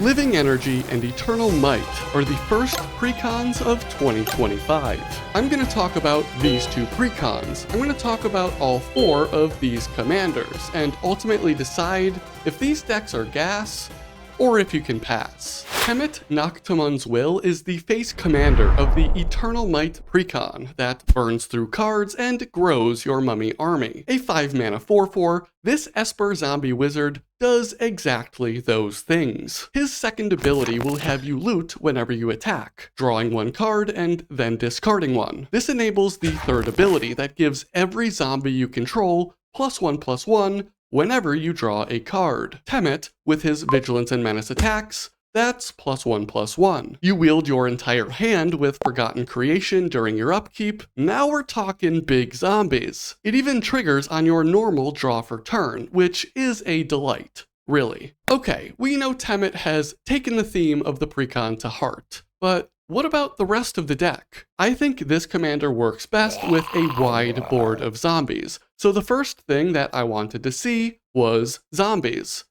Living Energy and Eternal Might are the first precons of 2025. I'm going to talk about these two precons. I'm going to talk about all 4 of these commanders, and ultimately decide if these decks are gas, or if you can pass. Kemet Noctimon's Will is the face commander of the Eternal Might Precon that burns through cards and grows your mummy army. A 5-mana 4/4, this Esper zombie wizard does exactly those things. His second ability will have you loot whenever you attack, drawing 1 card and then discarding 1. This enables the third ability that gives every zombie you control +1/+1 whenever you draw a card. Kemet, with his Vigilance and Menace attacks, that's +1/+1. You wield your entire hand with Forgotten Creation during your upkeep. Now we're talking big zombies. It even triggers on your normal draw for turn, which is a delight, really. Okay, we know Kemet has taken the theme of the precon to heart, but what about the rest of the deck? I think this commander works best with a wide board of zombies, so the first thing that I wanted to see was zombies.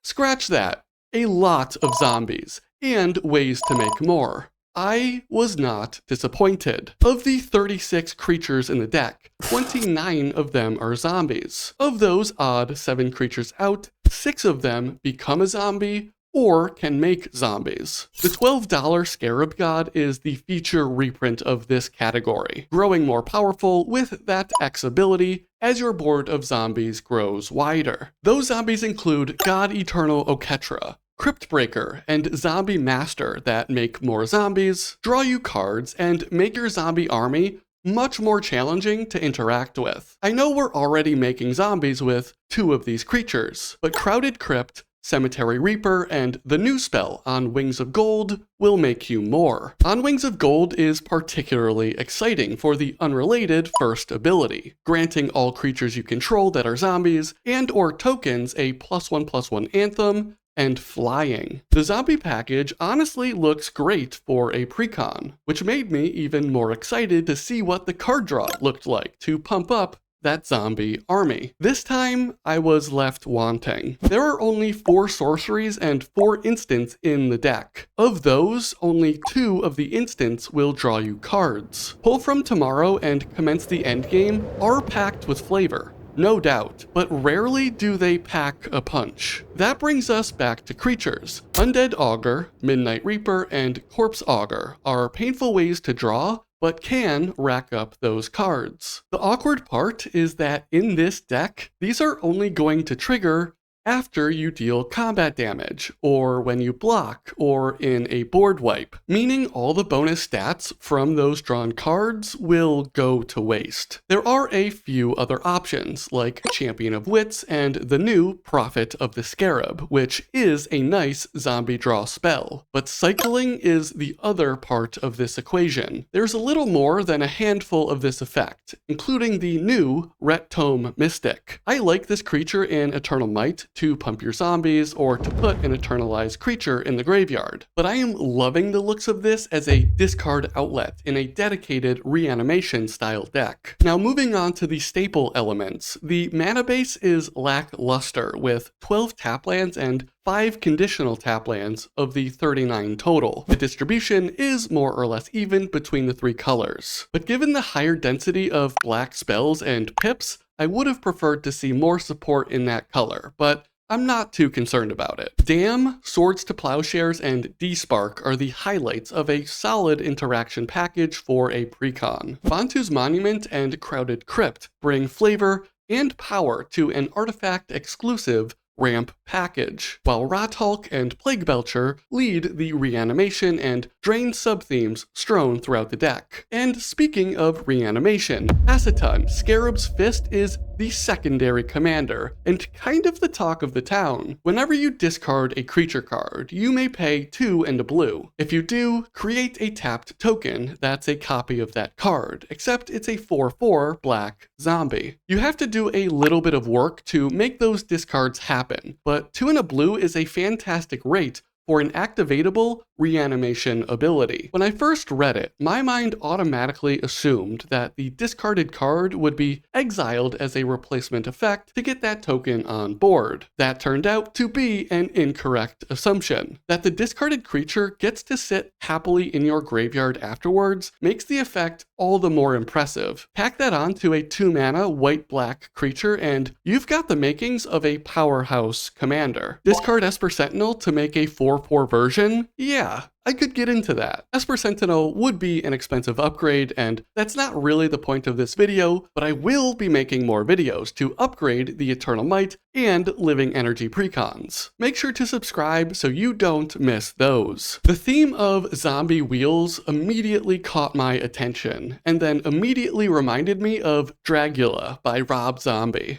Scratch that. A lot of zombies, and ways to make more. I was not disappointed. Of the 36 creatures in the deck, 29 of them are zombies. Of those odd 7 creatures out, 6 of them become a zombie, or can make zombies. The $12 Scarab God is the feature reprint of this category, growing more powerful with that X ability as your board of zombies grows wider. Those zombies include God Eternal Oketra, Cryptbreaker, and Zombie Master that make more zombies, draw you cards, and make your zombie army much more challenging to interact with. I know we're already making zombies with 2 of these creatures, but Crowded Crypt, Cemetery Reaper, and the new spell On Wings of Gold will make you more. On Wings of Gold is particularly exciting for the unrelated first ability, granting all creatures you control that are zombies and/or tokens a +1/+1 anthem and flying. The zombie package honestly looks great for a precon, which made me even more excited to see what the card draw looked like to pump up that zombie army. This time, I was left wanting. There are only 4 sorceries and 4 instants in the deck. Of those, only 2 of the instants will draw you cards. Pull from Tomorrow and Commence the Endgame are packed with flavor, no doubt, but rarely do they pack a punch. That brings us back to creatures. Undead Augur, Midnight Reaper, and Corpse Augur are painful ways to draw, but can rack up those cards. The awkward part is that in this deck, these are only going to trigger after you deal combat damage, or when you block, or in a board wipe, meaning all the bonus stats from those drawn cards will go to waste. There are a few other options, like Champion of Wits and the new Prophet of the Scarab, which is a nice zombie draw spell, but cycling is the other part of this equation. There's a little more than a handful of this effect, including the new Ret Tome Mystic. I like this creature in Eternal Might to pump your zombies or to put an eternalized creature in the graveyard, but I am loving the looks of this as a discard outlet in a dedicated reanimation style deck. Now moving on to the staple elements, the mana base is lackluster with 12 tap lands and 5 conditional tap lands of the 39 total. The distribution is more or less even between the 3 colors, but given the higher density of black spells and pips, I would have preferred to see more support in that color, but I'm not too concerned about it. Dam, Swords to Plowshares, and D-Spark are the highlights of a solid interaction package for a precon. Bantu's Monument and Crowded Crypt bring flavor and power to an artifact-exclusive ramp package, while Rothulk and Plague Belcher lead the reanimation and drain sub-themes strewn throughout the deck. And speaking of reanimation, Aceton, Scarab's Fist is the secondary commander, and kind of the talk of the town. Whenever you discard a creature card, you may pay 2 and a blue. If you do, create a tapped token that's a copy of that card, except it's a 4/4 black zombie. You have to do a little bit of work to make those discards happen, but 2 and a blue is a fantastic rate for an activatable reanimation ability. When I first read it, my mind automatically assumed that the discarded card would be exiled as a replacement effect to get that token on board. That turned out to be an incorrect assumption. That the discarded creature gets to sit happily in your graveyard afterwards makes the effect all the more impressive. Tack that onto a 2-mana white-black creature and you've got the makings of a powerhouse commander. Discard Esper Sentinel to make a 4/4 version? Yeah, I could get into that. Esper Sentinel would be an expensive upgrade, and that's not really the point of this video, but I will be making more videos to upgrade the Eternal Might and Living Energy Precons. Make sure to subscribe so you don't miss those. The theme of Zombie Wheels immediately caught my attention, and then immediately reminded me of Dragula by Rob Zombie.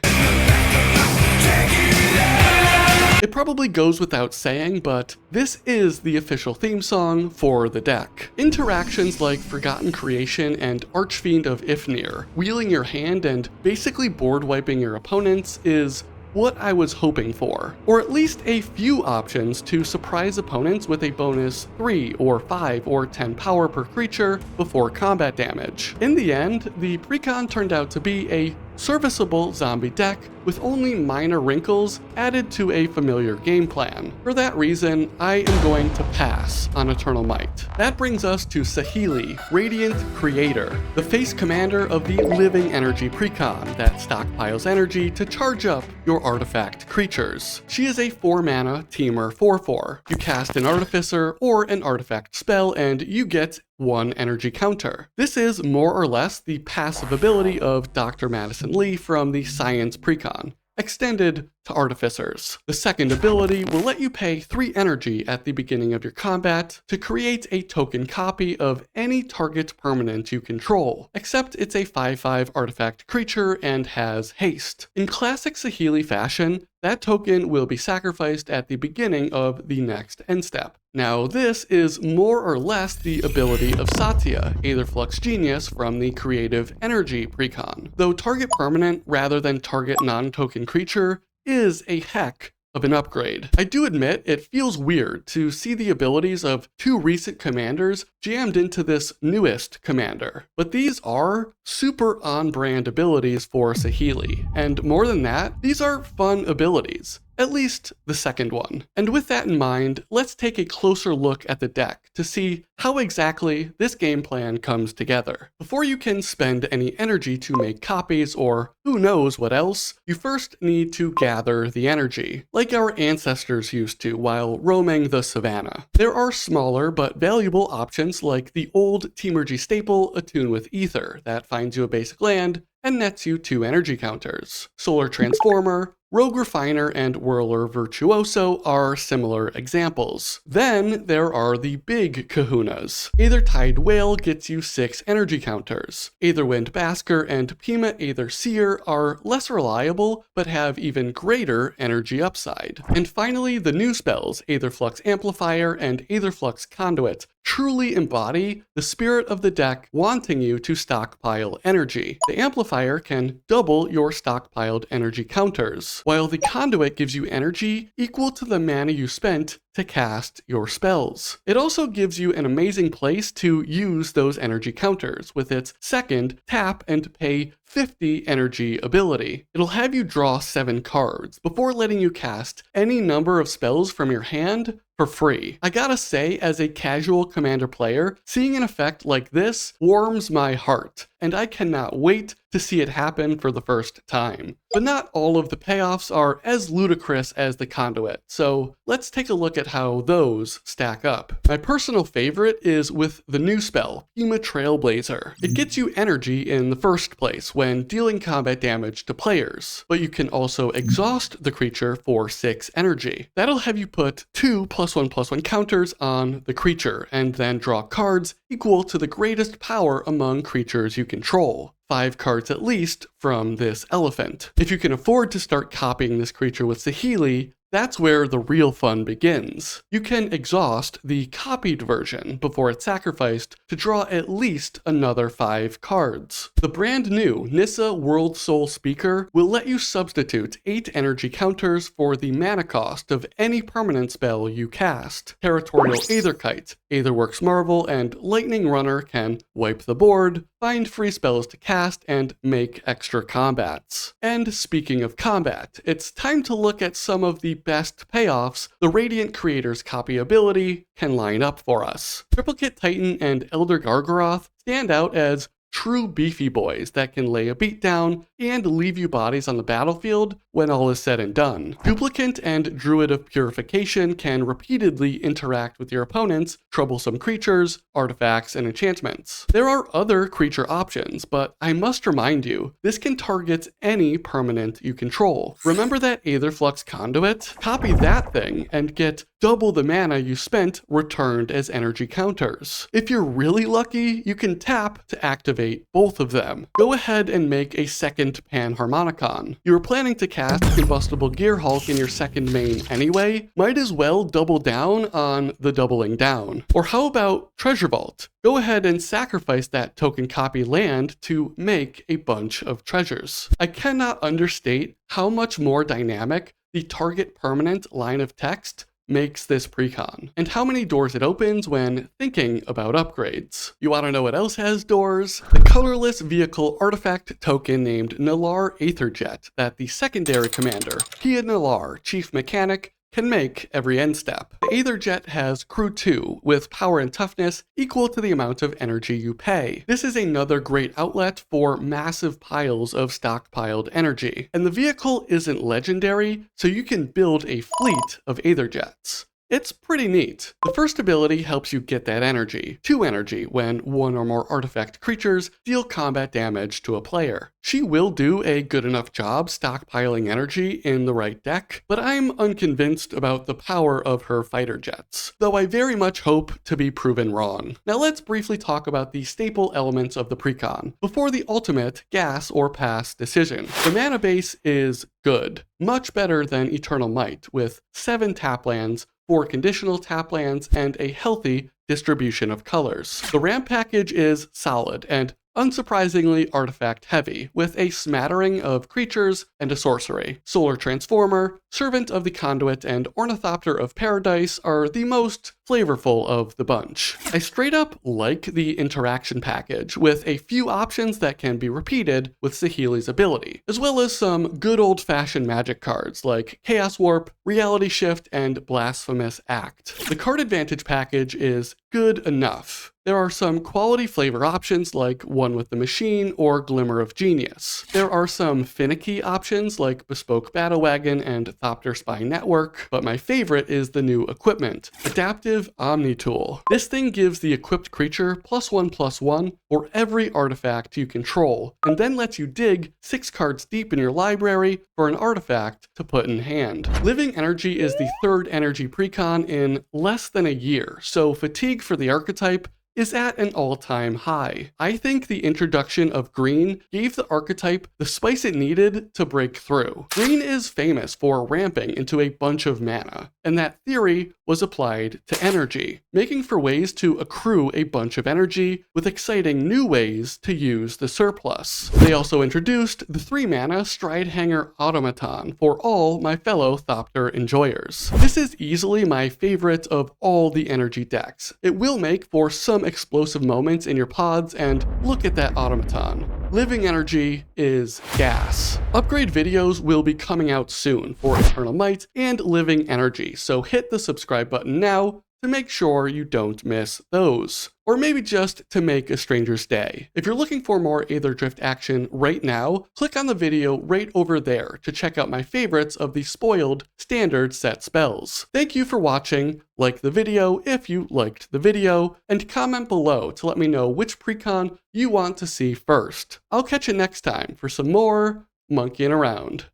It probably goes without saying, but this is the official theme song for the deck. Interactions like Forgotten Creation and Archfiend of Ifnir, wheeling your hand and basically board wiping your opponents is what I was hoping for, or at least a few options to surprise opponents with a bonus 3 or 5 or 10 power per creature before combat damage. In the end, the Precon turned out to be a serviceable zombie deck with only minor wrinkles added to a familiar game plan. For that reason, I am going to pass on Eternal Might. That brings us to Saheeli, Radiant Creator, the face commander of the Living Energy Precon that stockpiles energy to charge up your artifact creatures. She is a 4-mana Temur 4/4. You cast an Artificer or an artifact spell and you get 1 energy counter. This is more or less the passive ability of Dr. Madison Lee from the Science Precon, extended to Artificers. The second ability will let you pay 3 energy at the beginning of your combat to create a token copy of any target permanent you control, except it's a 5/5 artifact creature and has haste. In classic Saheeli fashion, that token will be sacrificed at the beginning of the next end step. Now this is more or less the ability of Satya, Aetherflux Genius from the Creative Energy Precon, though target permanent rather than target non-token creature is a heck of an upgrade. I do admit it feels weird to see the abilities of 2 recent commanders jammed into this newest commander, but these are super on-brand abilities for Saheeli, and more than that, these are fun abilities. At least the second one. And with that in mind, let's take a closer look at the deck to see how exactly this game plan comes together. Before you can spend any energy to make copies or who knows what else, you first need to gather the energy, like our ancestors used to while roaming the savannah. There are smaller but valuable options like the old Temurgy staple Attune with Ether that finds you a basic land and nets you 2 energy counters. Solar Transformer, Rogue Refiner, and Whirler Virtuoso are similar examples. Then there are the big kahunas. Aethertide Whale gets you 6 energy counters. Aetherwind Basker and Pima Aether Seer are less reliable, but have even greater energy upside. And finally, the new spells, Aetherflux Amplifier and Aetherflux Conduit, truly embody the spirit of the deck wanting you to stockpile energy. The Amplifier can double your stockpiled energy counters, while the Conduit gives you energy equal to the mana you spent to cast your spells. It also gives you an amazing place to use those energy counters with its second tap and pay 50 energy ability. It'll have you draw 7 cards before letting you cast any number of spells from your hand for free. I gotta say, as a casual commander player, seeing an effect like this warms my heart, and I cannot wait to see it happen for the first time. But not all of the payoffs are as ludicrous as the Conduit, so let's take a look at how those stack up. My personal favorite is with the new spell, Pima Trailblazer. It gets you energy in the first place when dealing combat damage to players, but you can also exhaust the creature for 6 energy. That'll have you put 2 +1/+1 counters on the creature, and then draw cards equal to the greatest power among creatures you control. 5 cards at least from this elephant. If you can afford to start copying this creature with Saheeli, That's where the real fun begins. You can exhaust the copied version before it's sacrificed to draw at least another 5 cards. The brand new Nissa World Soul Speaker will let you substitute 8 energy counters for the mana cost of any permanent spell you cast. Territorial Aetherkite, Aetherworks Marvel, and Lightning Runner can wipe the board, find free spells to cast, and make extra combats. And speaking of combat, it's time to look at some of the best payoffs the Radiant Creator's copy ability can line up for us. Triplicate Titan and Elder Gargaroth stand out as true beefy boys that can lay a beat down and leave you bodies on the battlefield when all is said and done. Duplicant and Druid of Purification can repeatedly interact with your opponent's troublesome creatures, artifacts, and enchantments. There are other creature options, but I must remind you, this can target any permanent you control. Remember that Aetherflux Conduit? Copy that thing and get double the mana you spent returned as energy counters. If you're really lucky, you can tap to activate both of them. Go ahead and make a second Panharmonicon. You were planning to cast Combustible Gearhulk in your second main anyway, might as well double down on the doubling down. Or how about Treasure Vault? Go ahead and sacrifice that token copy land to make a bunch of treasures. I cannot understate how much more dynamic the target permanent line of text makes this precon, and how many doors it opens when thinking about upgrades. You want to know what else has doors? The colorless vehicle artifact token named Nalar Aetherjet that the secondary commander, Pia Nalar, chief mechanic, can make every end step. The Aetherjet has crew 2 with power and toughness equal to the amount of energy you pay. This is another great outlet for massive piles of stockpiled energy. And the vehicle isn't legendary, so you can build a fleet of Aetherjets. It's pretty neat. The first ability helps you get that energy, 2 energy, when 1 or more artifact creatures deal combat damage to a player. She will do a good enough job stockpiling energy in the right deck, but I'm unconvinced about the power of her fighter jets, though I very much hope to be proven wrong. Now let's briefly talk about the staple elements of the precon, before the ultimate gas or pass decision. The mana base is good, much better than Eternal Might, with 7 tap lands, 4 conditional tap lands, and a healthy distribution of colors. The ramp package is solid and unsurprisingly artifact heavy, with a smattering of creatures and a sorcery. Solar Transformer, Servant of the Conduit, and Ornithopter of Paradise are the most flavorful of the bunch. I straight up like the interaction package, with a few options that can be repeated with Saheeli's ability, as well as some good old-fashioned magic cards like Chaos Warp, Reality Shift, and Blasphemous Act. The card advantage package is good enough. There are some quality flavor options like One with the Machine or Glimmer of Genius. There are some finicky options like Bespoke Battle Wagon and Thopter Spy Network, but my favorite is the new equipment, Adaptive Omni Tool. This thing gives the equipped creature +1/+1 for every artifact you control, and then lets you dig 6 cards deep in your library for an artifact to put in hand. Living Energy is the 3rd energy precon in less than a year, so fatigue for the archetype is at an all-time high. I think the introduction of green gave the archetype the spice it needed to break through. Green is famous for ramping into a bunch of mana, and that theory was applied to energy, making for ways to accrue a bunch of energy with exciting new ways to use the surplus. They also introduced the 3-mana Stridehanger Automaton for all my fellow Thopter enjoyers. This is easily my favorite of all the energy decks. It will make for some explosive moments in your pods, and look at that automaton. Living Energy is gas. Upgrade videos will be coming out soon for Eternal Might and Living Energy, so hit the subscribe button now to make sure you don't miss those. Or maybe just to make a stranger's day. If you're looking for more Aetherdrift action right now, click on the video right over there to check out my favorites of the spoiled standard set spells. Thank you for watching, like the video if you liked the video, and comment below to let me know which precon you want to see first. I'll catch you next time for some more monkeying around.